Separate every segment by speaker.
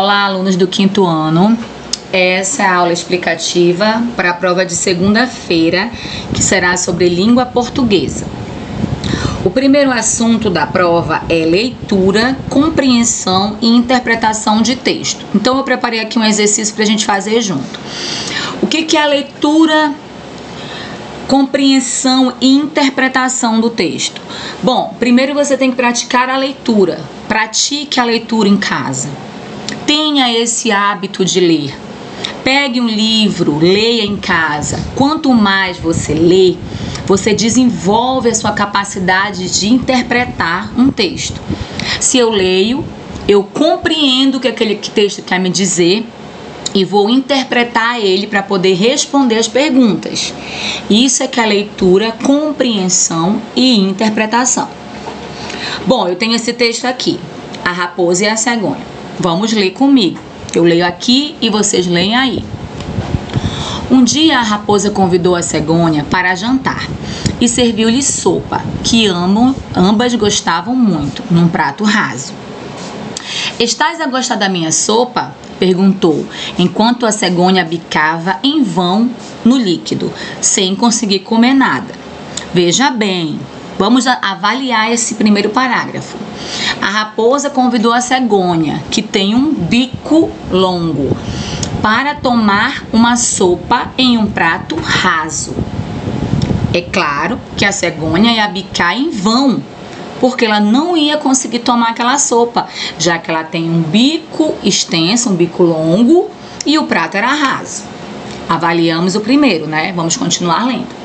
Speaker 1: Olá, alunos do quinto ano. Essa é a aula explicativa para a prova de segunda-feira, que será sobre língua portuguesa. O primeiro assunto da prova é leitura, compreensão e interpretação de texto. Então, eu preparei aqui um exercício para a gente fazer junto. O que é a leitura, compreensão e interpretação do texto? Bom, primeiro você tem que praticar a leitura. Pratique a leitura em casa. Tenha esse hábito de ler. Pegue um livro, leia em casa. Quanto mais você lê, você desenvolve a sua capacidade de interpretar um texto. Se eu leio, eu compreendo o que aquele texto quer me dizer e vou interpretar ele para poder responder as perguntas. Isso é que é a leitura, compreensão e interpretação. Bom, eu tenho esse texto aqui, A Raposa e a Cegonha. Vamos ler comigo. Eu leio aqui e vocês leem aí. Um dia a raposa convidou a cegonha para jantar e serviu-lhe sopa, que ambas gostavam muito, num prato raso. "Estás a gostar da minha sopa?" perguntou, enquanto a cegonha bicava em vão no líquido, sem conseguir comer nada. Veja bem, vamos avaliar esse primeiro parágrafo. A raposa convidou a cegonha, que tem um bico longo, para tomar uma sopa em um prato raso. É claro que a cegonha ia bicar em vão, porque ela não ia conseguir tomar aquela sopa, já que ela tem um bico extenso, um bico longo, e o prato era raso. Avaliamos o primeiro, né? Vamos continuar lendo.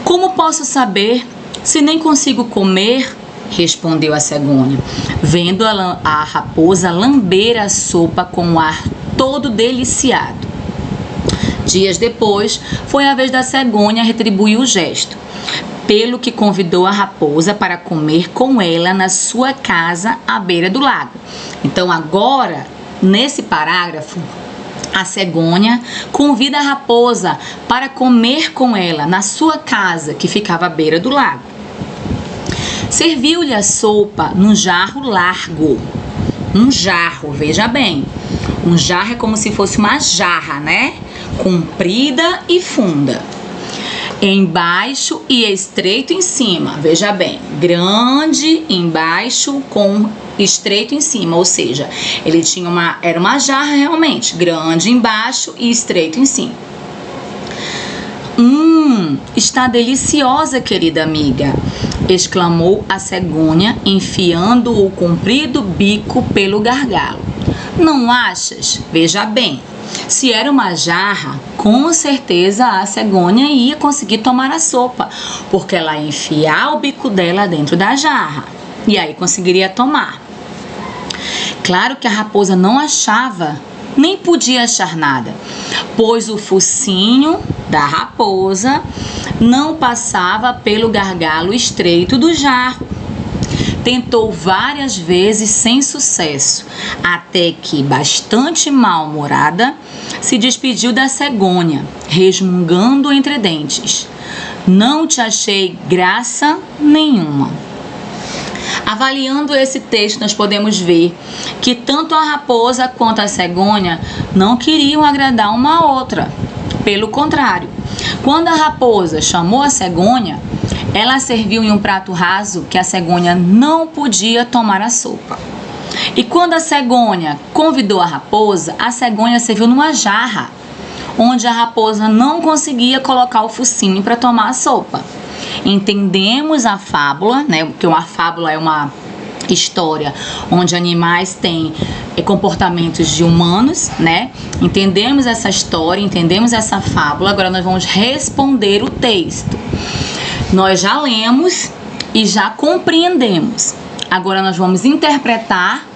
Speaker 1: "Como posso saber se nem consigo comer?" respondeu a cegonha, vendo a raposa lamber a sopa com um ar todo deliciado. Dias depois, foi a vez da cegonha retribuir o gesto, pelo que convidou a raposa para comer com ela na sua casa à beira do lago. Então, agora, nesse parágrafo, a cegonha convida a raposa para comer com ela na sua casa, que ficava à beira do lago. Serviu-lhe a sopa num jarro largo. Um jarro, veja bem. Um jarro é como se fosse uma jarra, né? Comprida e funda. Embaixo e estreito em cima. Veja bem, grande embaixo com estreito em cima, ou seja, ele tinha era uma jarra realmente, grande embaixo e estreito em cima. Está deliciosa, querida amiga", exclamou a cegonha, enfiando o comprido bico pelo gargalo. "Não achas? Veja bem, se era uma jarra, com certeza a cegonha ia conseguir tomar a sopa, porque ela ia enfiar o bico dela dentro da jarra e aí conseguiria tomar." Claro que a raposa não achava, nem podia achar nada, pois o focinho da raposa não passava pelo gargalo estreito do jarro. Tentou várias vezes sem sucesso, até que, bastante mal-humorada, se despediu da cegonha, resmungando entre dentes: "Não te achei graça nenhuma." Avaliando esse texto, nós podemos ver que tanto a raposa quanto a cegonha não queriam agradar uma à outra. Pelo contrário, quando a raposa chamou a cegonha, ela serviu em um prato raso que a cegonha não podia tomar a sopa. E quando a cegonha convidou a cegonha serviu numa jarra, onde a raposa não conseguia colocar o focinho para tomar a sopa. Entendemos a fábula, né? Porque uma fábula é uma história onde animais têm comportamentos de humanos, né? Entendemos essa história, entendemos essa fábula. Agora nós vamos responder o texto. Nós já lemos e já compreendemos. Agora nós vamos interpretar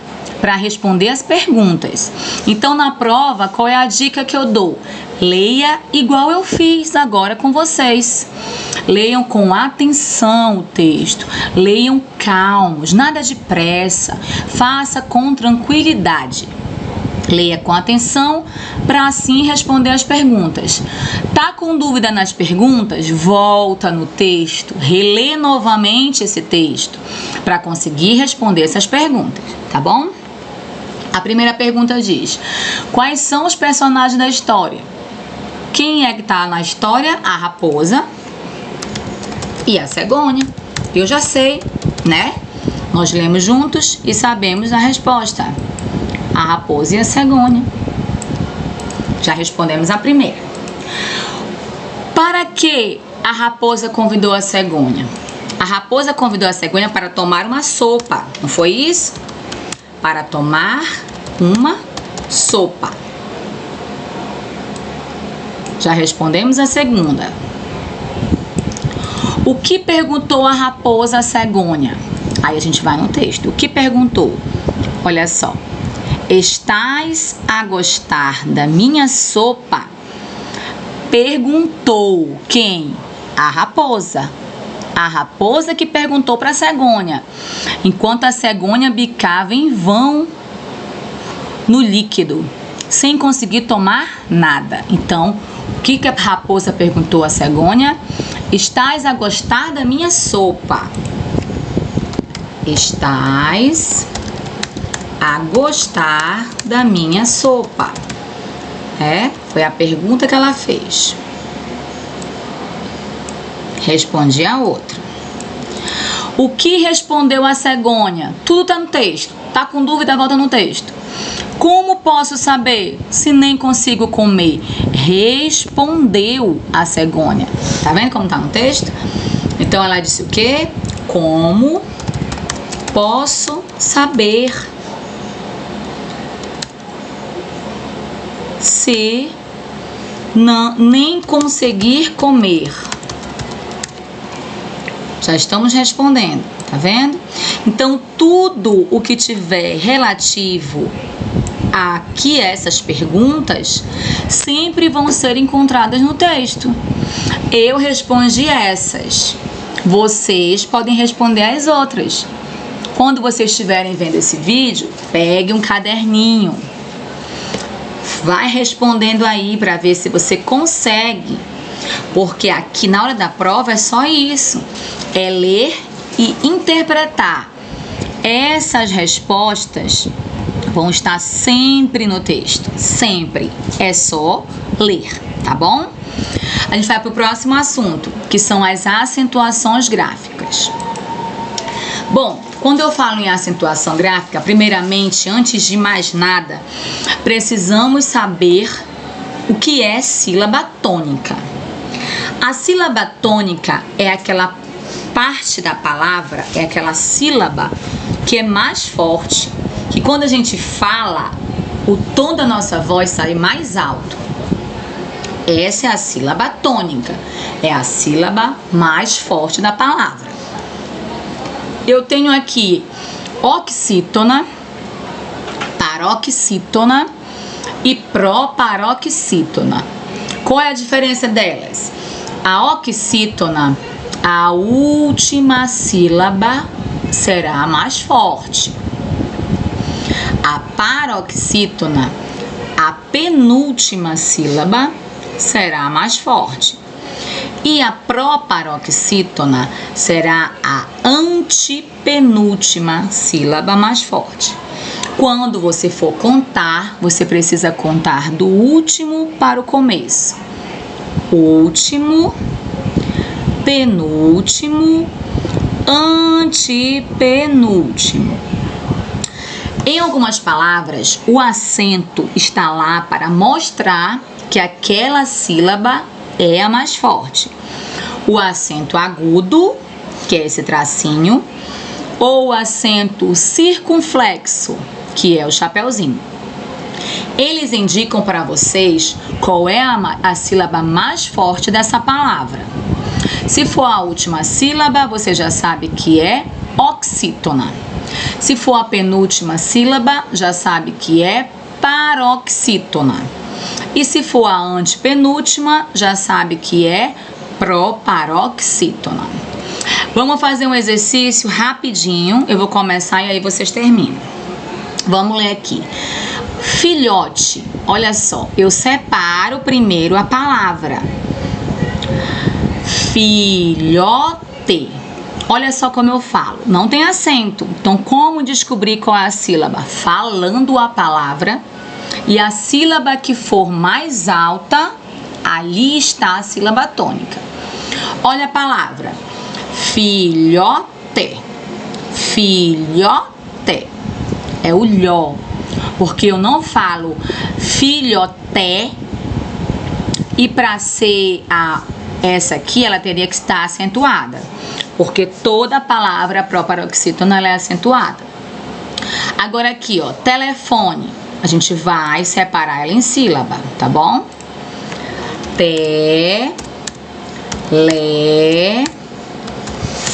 Speaker 1: para responder as perguntas. Então, na prova, qual é a dica que eu dou? Leia igual eu fiz agora com vocês. Leiam com atenção o texto, leiam calmos, nada de pressa, faça com tranquilidade. Leia com atenção para assim responder as perguntas. Tá com dúvida nas perguntas? Volta no texto, relê novamente esse texto para conseguir responder essas perguntas, tá bom? A primeira pergunta diz: quais são os personagens da história? Quem é que tá na história? A raposa e a cegonha. Eu já sei, né? Nós lemos juntos e sabemos a resposta. A raposa e a cegonha. Já respondemos a primeira. Para que a raposa convidou a cegonha? A raposa convidou a cegonha para tomar uma sopa, não foi isso? Para tomar uma sopa. Já respondemos a segunda. O que perguntou a raposa à cegonha? Aí a gente vai no texto. O que perguntou? Olha só. Estás a gostar da minha sopa? Perguntou quem? A raposa. A raposa que perguntou para a cegonha, enquanto a cegonha bicava em vão no líquido, sem conseguir tomar nada. Então, o que a raposa perguntou à cegonha? Estás a gostar da minha sopa? Estás a gostar da minha sopa? Foi a pergunta que ela fez. Respondi a outra. O que respondeu a cegonha? Tudo tá no texto. Tá com dúvida? Volta no texto. Como posso saber se nem consigo comer? Respondeu a cegonha. Tá vendo como tá no texto? Então ela disse o quê? Como posso saber se nem conseguir comer? Já estamos respondendo, tá vendo? Então, tudo o que tiver relativo a que essas perguntas sempre vão ser encontradas no texto. Eu respondi essas. Vocês podem responder as outras. Quando vocês estiverem vendo esse vídeo, pegue um caderninho. Vai respondendo aí para ver se você consegue. Porque aqui na hora da prova é só isso. É ler e interpretar. Essas respostas vão estar sempre no texto. Sempre. É só ler, tá bom? A gente vai para o próximo assunto, que são as acentuações gráficas. Bom, quando eu falo em acentuação gráfica, primeiramente, antes de mais nada, precisamos saber o que é sílaba tônica. A sílaba tônica é aquela parte da palavra, é aquela sílaba que é mais forte, que quando a gente fala, o tom da nossa voz sai mais alto. Essa é a sílaba tônica, é a sílaba mais forte da palavra. Eu tenho aqui oxítona, paroxítona e proparoxítona. Qual é a diferença delas? A oxítona, a última sílaba será a mais forte. A paroxítona, a penúltima sílaba será a mais forte. E a proparoxítona será a antepenúltima sílaba mais forte. Quando você for contar, você precisa contar do último para o começo. Último, penúltimo, antepenúltimo. Em algumas palavras, o acento está lá para mostrar que aquela sílaba é a mais forte. O acento agudo, que é esse tracinho, ou o acento circunflexo, que é o chapeuzinho. Eles indicam para vocês qual é a sílaba mais forte dessa palavra. Se for a última sílaba, você já sabe que é oxítona. Se for a penúltima sílaba, já sabe que é paroxítona. E se for a antepenúltima, já sabe que é proparoxítona. Vamos fazer um exercício rapidinho. Eu vou começar e aí vocês terminam. Vamos ler aqui. Filhote. Olha só, eu separo primeiro a palavra. Filhote. Olha só como eu falo, não tem acento. Então, como descobrir qual é a sílaba? Falando a palavra, e a sílaba que for mais alta, ali está a sílaba tônica. Olha a palavra, filhote. Filhote é o lhó, porque eu não falo filhoté, e para ser essa aqui, ela teria que estar acentuada, porque toda palavra pró-paroxítona ela é acentuada. Agora aqui, ó, telefone, a gente vai separar ela em sílaba, tá bom? Te, le,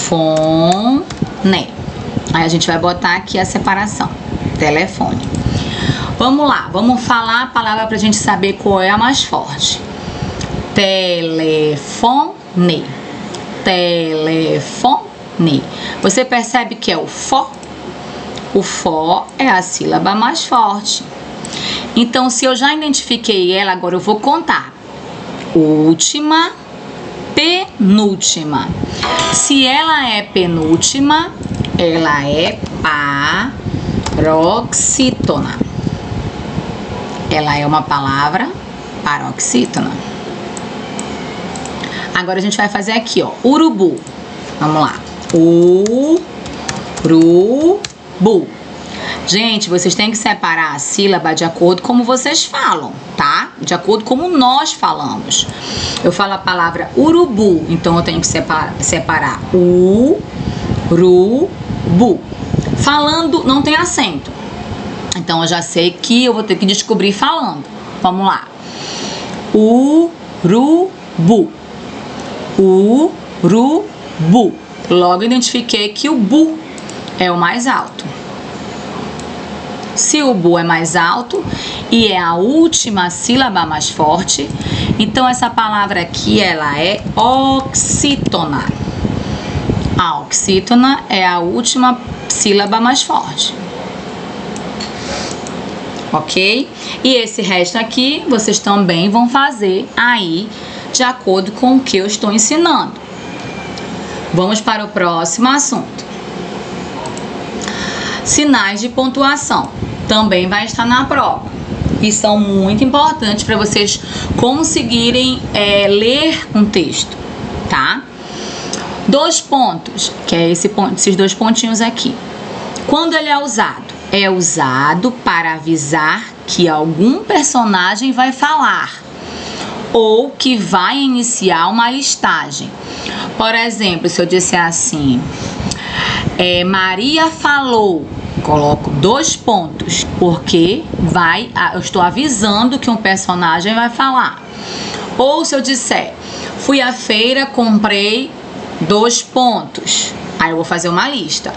Speaker 1: fon, né. Aí a gente vai botar aqui a separação, telefone. Vamos lá, vamos falar a palavra pra gente saber qual é a mais forte. Telefone. Telefone. Você percebe que é o fó? O fó é a sílaba mais forte. Então, se eu já identifiquei ela, agora eu vou contar. Última, penúltima. Se ela é penúltima, ela é paroxítona. Ela é uma palavra paroxítona. Agora a gente vai fazer aqui, ó, urubu. Vamos lá. Urubu. Gente, vocês têm que separar a sílaba de acordo com como vocês falam, tá? De acordo com como nós falamos. Eu falo a palavra urubu, então eu tenho que separar urubu. Falando, não tem acento. Então eu já sei que eu vou ter que descobrir falando. Vamos lá. Urubu. Urubu. Logo identifiquei que o bu é o mais alto. Se o bu é mais alto e é a última sílaba mais forte, então essa palavra aqui ela é oxítona. A oxítona é a última sílaba mais forte. Ok? E esse resto aqui vocês também vão fazer aí de acordo com o que eu estou ensinando. Vamos para o próximo assunto. Sinais de pontuação. Também vai estar na prova. E são muito importantes para vocês conseguirem ler um texto, tá? 2 pontos, que é esses 2 pontinhos aqui. Quando ele é usado? É usado para avisar que algum personagem vai falar ou que vai iniciar uma listagem. Por exemplo, se eu disser assim, Maria falou, coloco 2 pontos, porque eu estou avisando que um personagem vai falar. Ou se eu disser, fui à feira, comprei 2 pontos, aí eu vou fazer uma lista.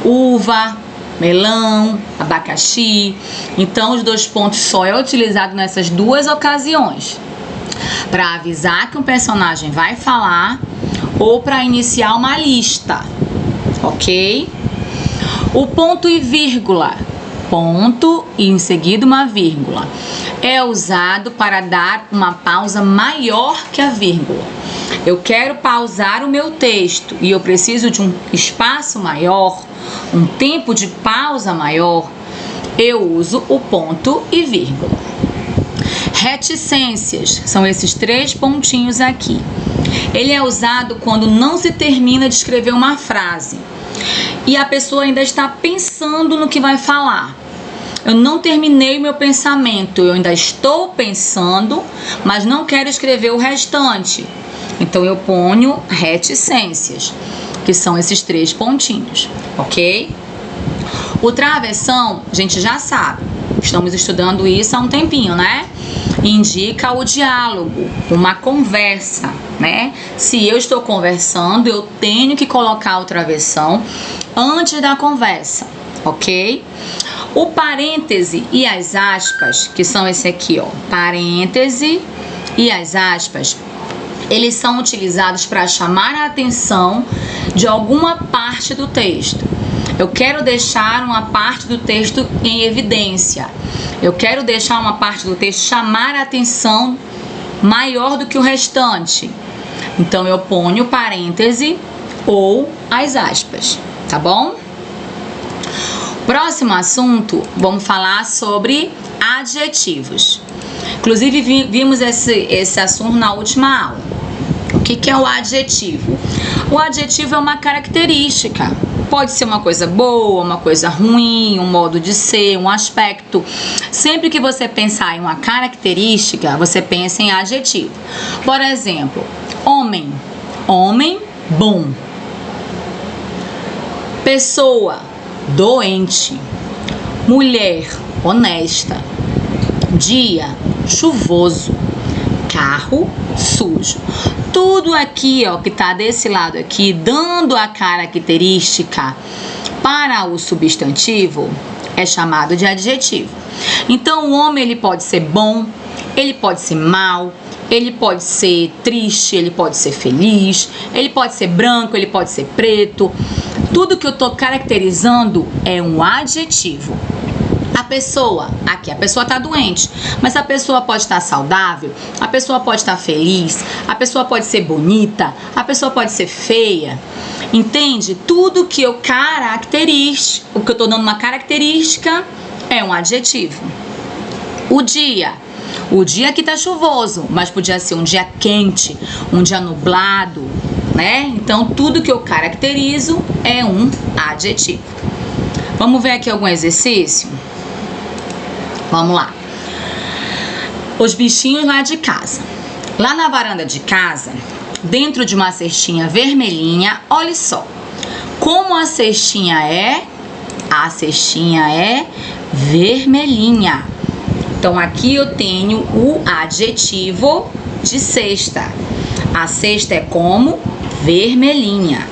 Speaker 1: Uva, melão, abacaxi. Então, os 2 pontos só é utilizado nessas 2 ocasiões. Para avisar que um personagem vai falar ou para iniciar uma lista, ok? O ponto e vírgula, ponto e em seguida uma vírgula, é usado para dar uma pausa maior que a vírgula. Eu quero pausar o meu texto e eu preciso de um espaço maior, um tempo de pausa maior, eu uso o ponto e vírgula. Reticências, são esses 3 pontinhos aqui. Ele é usado quando não se termina de escrever uma frase e a pessoa ainda está pensando no que vai falar. Eu não terminei meu pensamento, eu ainda estou pensando, mas não quero escrever o restante. Então eu ponho reticências, que são esses 3 pontinhos, ok? O travessão, a gente já sabe, estamos estudando isso há um tempinho, né? Indica o diálogo, uma conversa, né? Se eu estou conversando, eu tenho que colocar o travessão antes da conversa, ok? O parêntese e as aspas, que são esse aqui, ó, parêntese e as aspas, eles são utilizados para chamar a atenção de alguma parte do texto. Eu quero deixar uma parte do texto em evidência. Eu quero deixar uma parte do texto chamar a atenção maior do que o restante. Então, eu ponho parêntese ou as aspas, tá bom? Próximo assunto, vamos falar sobre adjetivos. Inclusive, vimos esse assunto na última aula. O que é o adjetivo? O adjetivo é uma característica. Pode ser uma coisa boa, uma coisa ruim, um modo de ser, um aspecto. Sempre que você pensar em uma característica, você pensa em adjetivo. Por exemplo, homem, homem bom. Pessoa, doente. Mulher, honesta. Dia, chuvoso. Carro, sujo. Tudo aqui, ó, que tá desse lado aqui, dando a característica para o substantivo, é chamado de adjetivo. Então, o homem, ele pode ser bom, ele pode ser mau, ele pode ser triste, ele pode ser feliz, ele pode ser branco, ele pode ser preto. Tudo que eu tô caracterizando é um adjetivo. A pessoa, aqui a pessoa está doente, mas a pessoa pode estar saudável, a pessoa pode estar feliz, a pessoa pode ser bonita, a pessoa pode ser feia. Entende? Tudo que eu caracterizo, o que eu estou dando uma característica é um adjetivo. O dia que está chuvoso, mas podia ser um dia quente, um dia nublado, né? Então tudo que eu caracterizo é um adjetivo. Vamos ver aqui algum exercício? Vamos lá. Os bichinhos lá de casa. Lá na varanda de casa, dentro de uma cestinha vermelhinha, olha só. Como a cestinha é? A cestinha é vermelhinha. Então, aqui eu tenho o adjetivo de cesta. A cesta é como? Vermelhinha.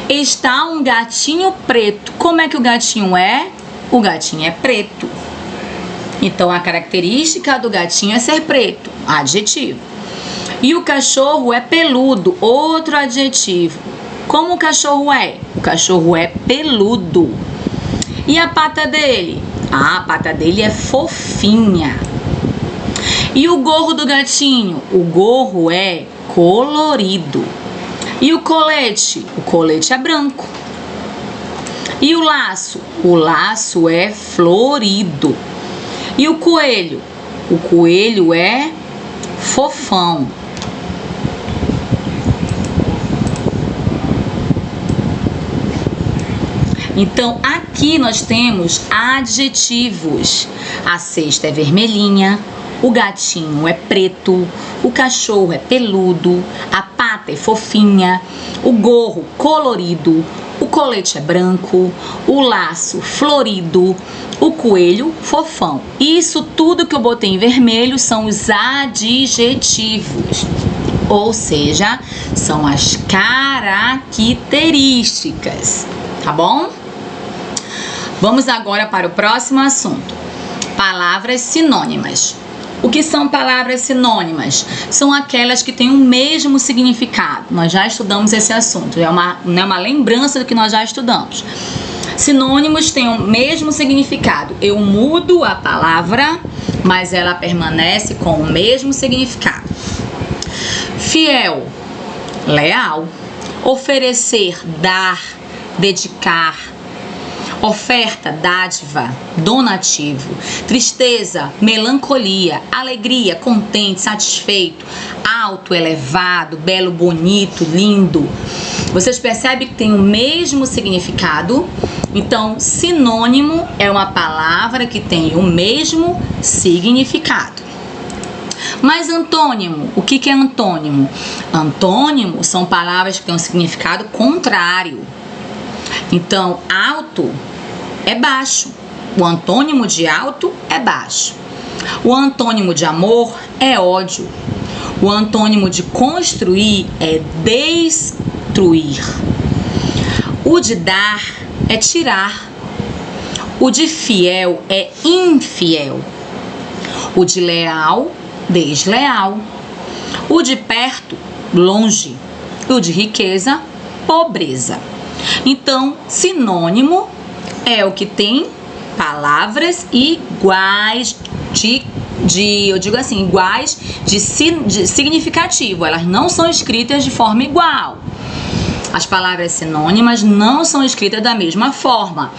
Speaker 1: Está um gatinho preto. Como é que o gatinho é? O gatinho é preto. Então, a característica do gatinho é ser preto, adjetivo. E o cachorro é peludo, outro adjetivo. Como o cachorro é? O cachorro é peludo. E a pata dele? A pata dele é fofinha. E o gorro do gatinho? O gorro é colorido. E o colete? O colete é branco. E o laço? O laço é florido. E o coelho? O coelho é fofão. Então, aqui nós temos adjetivos. A cesta é vermelhinha, o gatinho é preto, o cachorro é peludo, a pata é fofinha, o gorro colorido, o colete é branco, o laço florido, o coelho fofão. Isso tudo que eu botei em vermelho são os adjetivos, ou seja, são as características, tá bom? Vamos agora para o próximo assunto. Palavras sinônimas. O que são palavras sinônimas? São aquelas que têm o mesmo significado. Nós já estudamos esse assunto, é uma lembrança do que nós já estudamos. Sinônimos têm o mesmo significado. Eu mudo a palavra, mas ela permanece com o mesmo significado. Fiel, leal. Oferecer, dar, dedicar. Oferta, dádiva, donativo. Tristeza, melancolia. Alegria, contente, satisfeito. Alto, elevado, belo, bonito, lindo. Vocês percebem que tem o mesmo significado? Então, sinônimo é uma palavra que tem o mesmo significado. Mas antônimo, o que é antônimo? Antônimo são palavras que têm um significado contrário. Então, alto é baixo. O antônimo de alto é baixo. O antônimo de amor é ódio. O antônimo de construir é destruir. O de dar é tirar. O de fiel é infiel. O de leal, desleal. O de perto, longe. O de riqueza, pobreza. Então, sinônimo é o que tem palavras iguais iguais de significativo. Elas não são escritas de forma igual. As palavras sinônimas não são escritas da mesma forma,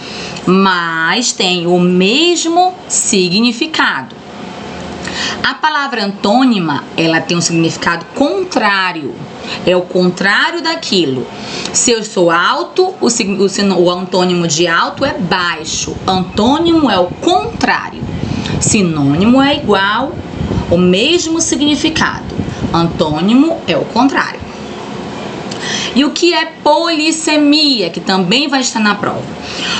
Speaker 1: mas têm o mesmo significado. A palavra antônima, ela tem um significado contrário. É o contrário daquilo. Se eu sou alto, o antônimo de alto é baixo. Antônimo é o contrário. Sinônimo é igual, o mesmo significado. Antônimo é o contrário. E o que é polissemia, que também vai estar na prova?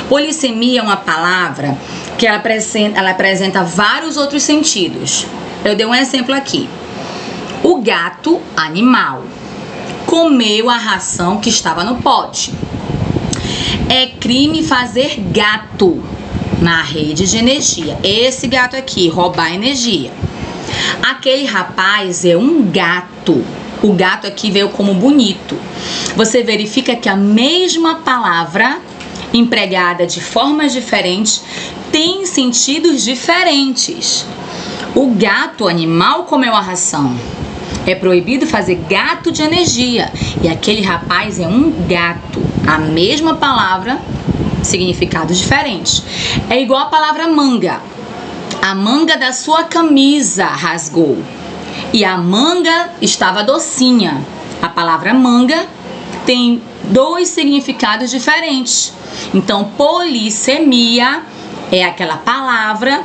Speaker 1: Polissemia é uma palavra que ela apresenta vários outros sentidos. Eu dei um exemplo aqui. O gato, animal, comeu a ração que estava no pote. É crime fazer gato na rede de energia. Esse gato aqui, roubar energia. Aquele rapaz é um gato. O gato aqui veio como bonito. Você verifica que a mesma palavra, empregada de formas diferentes, tem sentidos diferentes. O gato, animal, comeu a ração. É proibido fazer gato de energia. E aquele rapaz é um gato. A mesma palavra, significados diferentes. É igual a palavra manga. A manga da sua camisa rasgou. E a manga estava docinha. A palavra manga tem dois significados diferentes. Então, polissemia é aquela palavra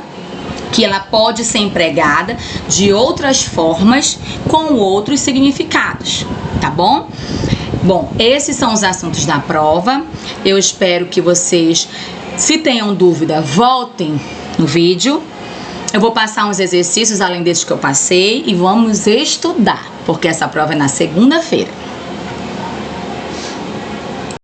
Speaker 1: que ela pode ser empregada de outras formas com outros significados, tá bom? Bom, esses são os assuntos da prova. Eu espero que vocês, se tenham dúvida, voltem no vídeo. Eu vou passar uns exercícios além desses que eu passei e vamos estudar, porque essa prova é na segunda-feira.